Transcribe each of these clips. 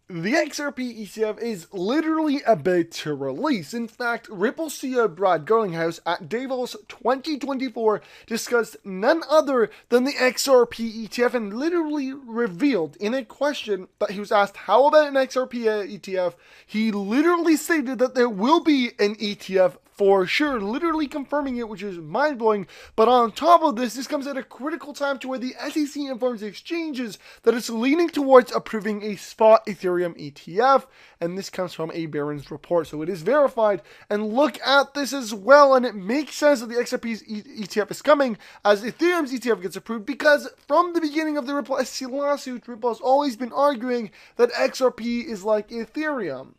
The Xrp ETF is literally about to release. In fact, Ripple CEO Brad Garlinghouse at Davos 2024 discussed none other than the Xrp ETF and literally revealed in a question that he was asked, how about an Xrp ETF? He literally stated that there will be an ETF for sure, literally confirming it, which is mind-blowing. But on top of this comes at a critical time to where the SEC informs exchanges that it's leaning towards approving a spot Ethereum ETF, and this comes from a Barron's report, so it is verified. And look at this as well, and it makes sense that the XRP's ETF is coming as Ethereum's ETF gets approved, because from the beginning of the Ripple SEC lawsuit, Ripple has always been arguing that XRP is like Ethereum.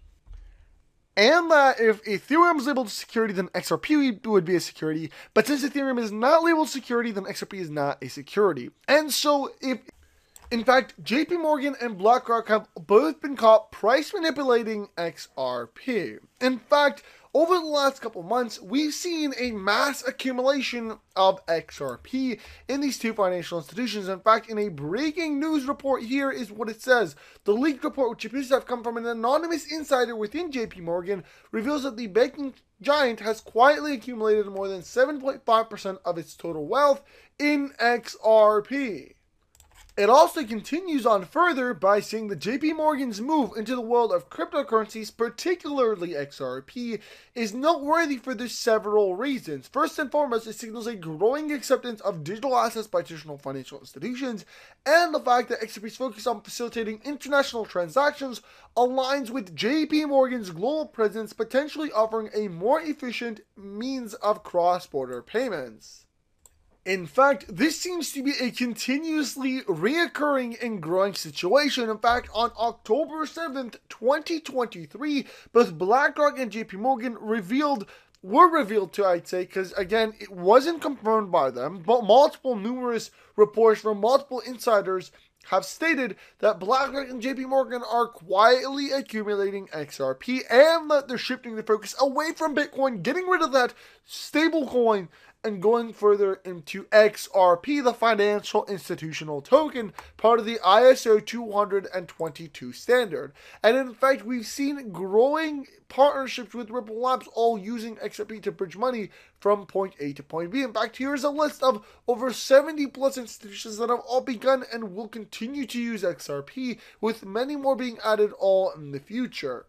And that if Ethereum is labeled a security, then XRP would be a security. But since Ethereum is not labeled security, then XRP is not a security. And so, in fact, JP Morgan and Blackrock have both been caught price manipulating XRP. In fact, over the last couple months, we've seen a mass accumulation of XRP in these two financial institutions. In fact, in a breaking news report, here is what it says. The leaked report, which appears to have come from an anonymous insider within JP Morgan, reveals that the banking giant has quietly accumulated more than 7.5% of its total wealth in XRP. It also continues on further by saying that JP Morgan's move into the world of cryptocurrencies, particularly XRP, is noteworthy for this several reasons. First and foremost, it signals a growing acceptance of digital assets by traditional financial institutions, and the fact that XRP's focus on facilitating international transactions aligns with JP Morgan's global presence, potentially offering a more efficient means of cross-border payments. In fact, this seems to be a continuously reoccurring and growing situation. In fact, on October 7th, 2023, both BlackRock and JP Morgan were revealed to, I'd say, because again, it wasn't confirmed by them, but numerous reports from multiple insiders have stated that BlackRock and JP Morgan are quietly accumulating XRP and that they're shifting the focus away from Bitcoin, getting rid of that stablecoin, and going further into XRP, the financial institutional token, part of the ISO 222 standard. And in fact, we've seen growing partnerships with Ripple Labs all using XRP to bridge money from point A to point B. In fact, here's a list of over 70 plus institutions that have all begun and will continue to use XRP, with many more being added all in the future.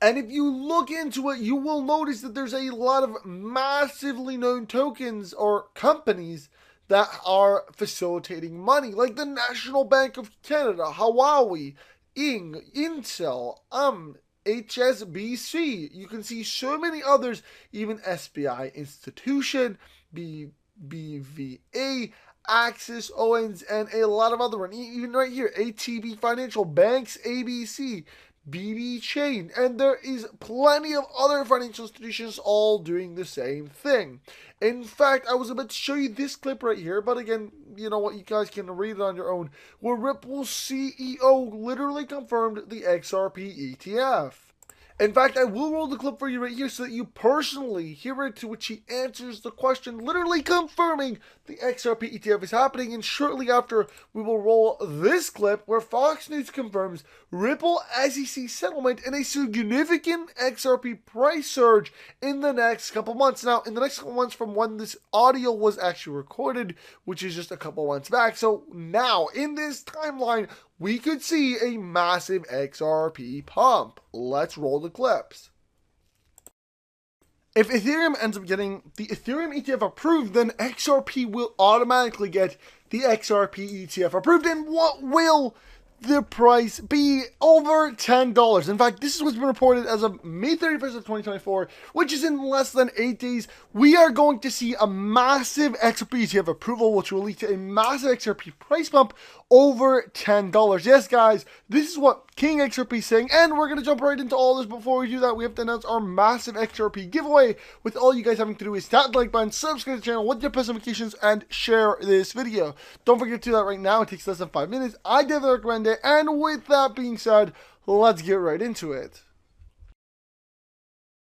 And if you look into it, you will notice that there's a lot of massively known tokens or companies that are facilitating money, like the National Bank of Canada, Huawei, Intel, HSBC. You can see so many others, even SBI Institution, BVA, Axis, Owens, and a lot of other ones. Even right here, ATB Financial, Banks, ABC, BB Chain, and there is plenty of other financial institutions all doing the same thing. In fact, I was about to show you this clip right here, but again, you know what, you guys can read it on your own, where Ripple's CEO literally confirmed the XRP ETF. In fact, I will roll the clip for you right here so that you personally hear it, to which he answers the question, literally confirming the XRP ETF is happening. And shortly after, we will roll this clip where Fox News confirms Ripple SEC settlement and a significant XRP price surge in the next couple months. Now, in the next couple months from when this audio was actually recorded, which is just a couple months back. So now, in this timeline, we could see a massive XRP pump. Let's roll the clips. If Ethereum ends up getting the Ethereum ETF approved, then XRP will automatically get the XRP ETF approved. And what will the price be? Over $10. In fact, this is what's been reported as of May 31st of 2024, which is in less than 8 days. We are going to see a massive XRP ETF approval, which will lead to a massive XRP price bump over $10. Yes, guys, this is what King XRP is saying, and we're going to jump right into all this. Before we do that, we have to announce our massive XRP giveaway, with all you guys having to do is tap the like button, subscribe to the channel with your post notifications, and share this video. Don't forget to do that right now. It takes less than 5 minutes. I definitely recommend it. And with that being said, let's get right into it.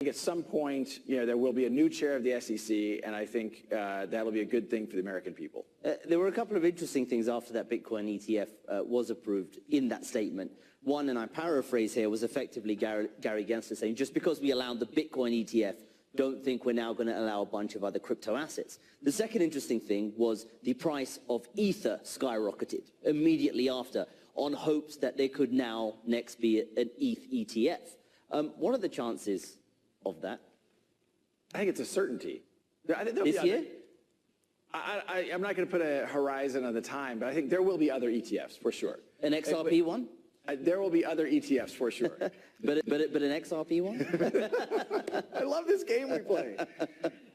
At some point, there will be a new chair of the SEC, and I think that'll be a good thing for the American people. There were a couple of interesting things after that Bitcoin ETF was approved in that statement. One, and I paraphrase here, was effectively Gary Gensler saying, just because we allowed the Bitcoin ETF, don't think we're now going to allow a bunch of other crypto assets. The second interesting thing was the price of Ether skyrocketed immediately after, on hopes that there could now next be an ETH ETF. What are the chances of that? I think it's a certainty. I think This year? I'm not going to put a horizon on the time, but I think there will be other ETFs for sure. An XRP one? There will be other ETFs for sure. But an XRP one? I love this game we play.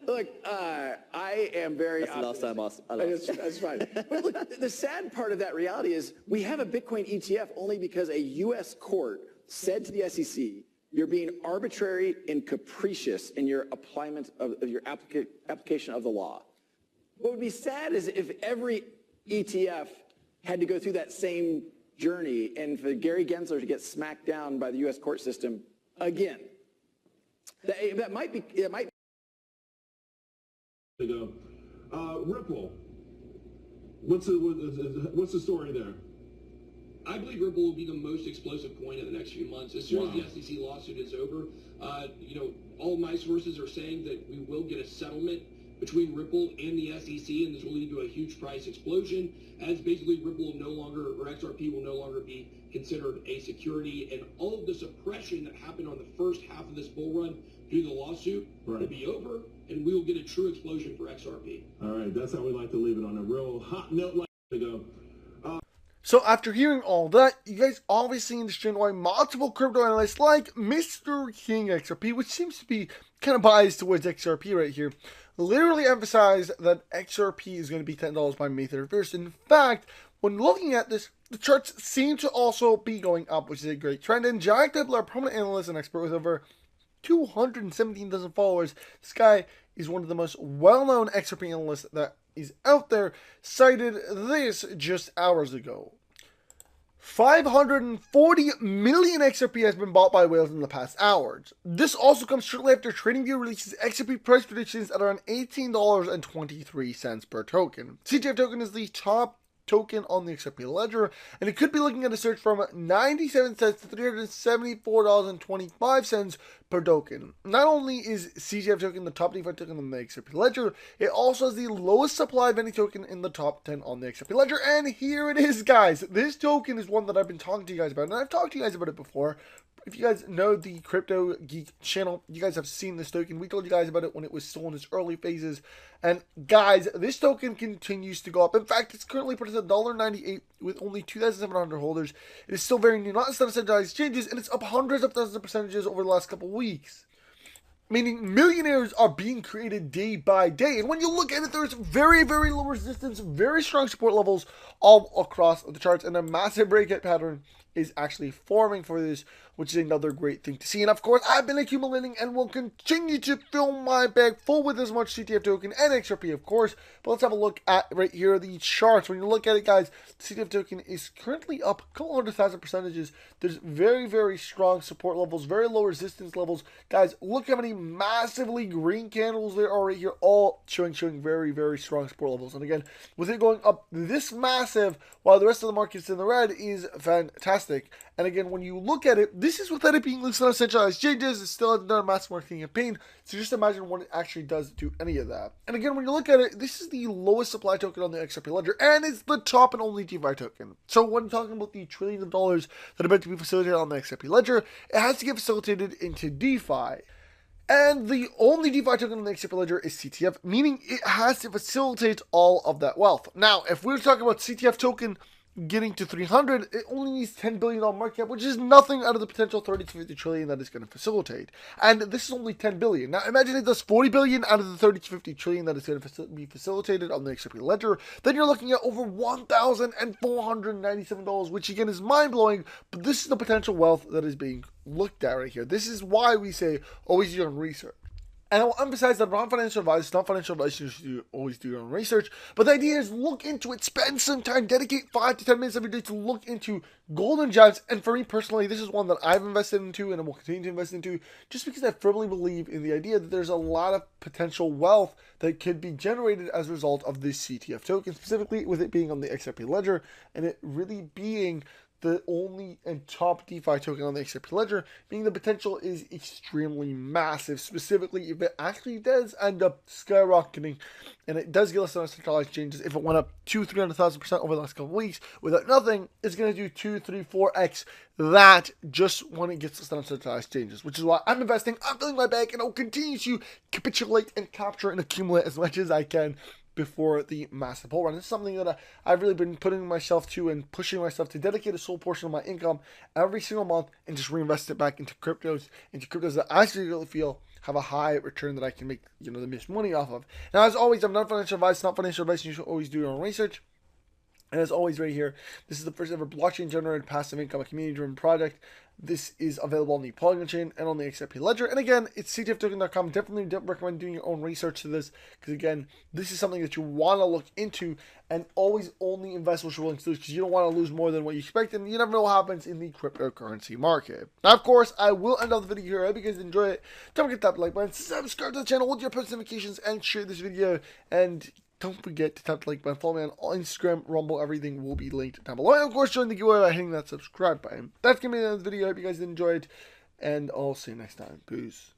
Look, I am very That's the last time I lost. That's fine. But look, the sad part of that reality is we have a Bitcoin ETF only because a U.S. court said to the SEC, you're being arbitrary and capricious in your application of the law. What would be sad is if every ETF had to go through that same journey and for Gary Gensler to get smacked down by the U.S. court system again. That might be. Ripple. What's the story there? I believe Ripple will be the most explosive coin in the next few months. As soon as the SEC lawsuit is over, all my sources are saying that we will get a settlement between Ripple and the SEC, and this will lead to a huge price explosion, as basically Ripple will no longer, or XRP will no longer be considered a security, and all of the suppression that happened on the first half of this bull run due to the lawsuit will be over, and we will get a true explosion for XRP. All right, that's how we like to leave it, on a real hot note like to go. So after hearing all that, you guys obviously understand why multiple crypto analysts like Mr. King XRP, which seems to be kind of biased towards XRP right here, literally emphasize that XRP is going to be $10 by May 31st. In fact, when looking at this, the charts seem to also be going up, which is a great trend. And Jack Dibbler, a prominent analyst and expert with over 217,000 followers, this guy is one of the most well-known XRP analysts that is out there, cited this just hours ago. 540 million XRP has been bought by whales in the past hours. This also comes shortly after TradingView releases XRP price predictions at around $18.23 per token. CTF token is the top token on the XRP ledger, and it could be looking at a surge from 97 cents to $374.25 per token. Not only is CTF token the top DeFi token on the XRP ledger, it also has the lowest supply of any token in the top 10 on the XRP ledger, and here it is, guys. This token is one that I've been talking to you guys about, and I've talked to you guys about it before. If you guys know the Crypto Geek channel, you guys have seen this token. We told you guys about it when it was still in its early phases. And guys, this token continues to go up. In fact, it's currently priced at $1.98 with only 2,700 holders. It is still very new, not centralized exchanges, and it's up hundreds of thousands of percentages over the last couple of weeks. Meaning millionaires are being created day by day. And when you look at it, there's very, very low resistance, very strong support levels all across the charts, and a massive breakout pattern is actually forming for this, which is another great thing to see. And of course, I've been accumulating and will continue to fill my bag full with as much CTF token and XRP, of course. But let's have a look at right here the charts. When you look at it, guys, the CTF token is currently up a couple 100,000 percentages. There's very, very strong support levels, very low resistance levels. Guys, look how many massively green candles there are right here, all showing very, very strong support levels. And again, with it going up this massive while the rest of the market's in the red is fantastic. And again, when you look at it, this is without it being listed on centralized exchanges. It still hasn't done a mass marketing campaign. So just imagine what it actually does do any of that. And again, when you look at it, this is the lowest supply token on the XRP ledger, and it's the top and only DeFi token. So when talking about the trillions of dollars that are meant to be facilitated on the XRP ledger, it has to get facilitated into DeFi. And the only DeFi token on the XRP ledger is CTF, meaning it has to facilitate all of that wealth. Now, if we're talking about CTF token getting to 300, it only needs $10 billion market cap, which is nothing out of the potential 30 to 50 trillion that it's going to facilitate. And this is only 10 billion. Now imagine it does 40 billion out of the 30 to 50 trillion that is going to be facilitated on the XRP ledger. Then you're looking at over $1,497, which again is mind-blowing, but this is the potential wealth that is being looked at right here. This is why we say always do your own research. And I will emphasize that not financial advice, not financial advice, you should always do your own research. But the idea is look into it, spend some time, dedicate 5 to 10 minutes every day to look into golden gems. And for me personally, this is one that I've invested into and I will continue to invest into just because I firmly believe in the idea that there's a lot of potential wealth that could be generated as a result of this CTF token, specifically with it being on the XRP ledger and it really being the only and top DeFi token on the XRP ledger, meaning the potential is extremely massive, specifically if it actually does end up skyrocketing, and it does get listed on centralized exchanges. If it went up 200,000-300,000% over the last couple of weeks without nothing, it's going to do 2, 3, 4x that just when it gets listed on centralized exchanges, which is why I'm investing, I'm filling my bank, and I'll continue to capitulate and capture and accumulate as much as I can before the massive bull run. It's something that I've really been putting myself to and pushing myself to dedicate a sole portion of my income every single month and just reinvest it back into cryptos that I actually really feel have a high return that I can make, the most money off of. Now, as always, I'm not financial advice, not financial advice. You should always do your own research. And as always, right here, this is the first ever blockchain-generated passive income, a community-driven project. This is available on the Polygon chain and on the XRP ledger. And again, it's ctftoken.com. Definitely don't recommend doing your own research to this, because again, this is something that you want to look into, and always only invest what you're willing to lose, because you don't want to lose more than what you expect, and you never know what happens in the cryptocurrency market. Now, of course, I will end off the video here. I hope you guys enjoy it. Don't forget to tap the like button, subscribe to the channel with your post notifications, and share this video. And don't forget to tap the like button. Follow me on Instagram, Rumble. Everything will be linked down below. And of course, join the giveaway by hitting that subscribe button. That's going to be the end of the video. I hope you guys enjoyed, and I'll see you next time. Peace.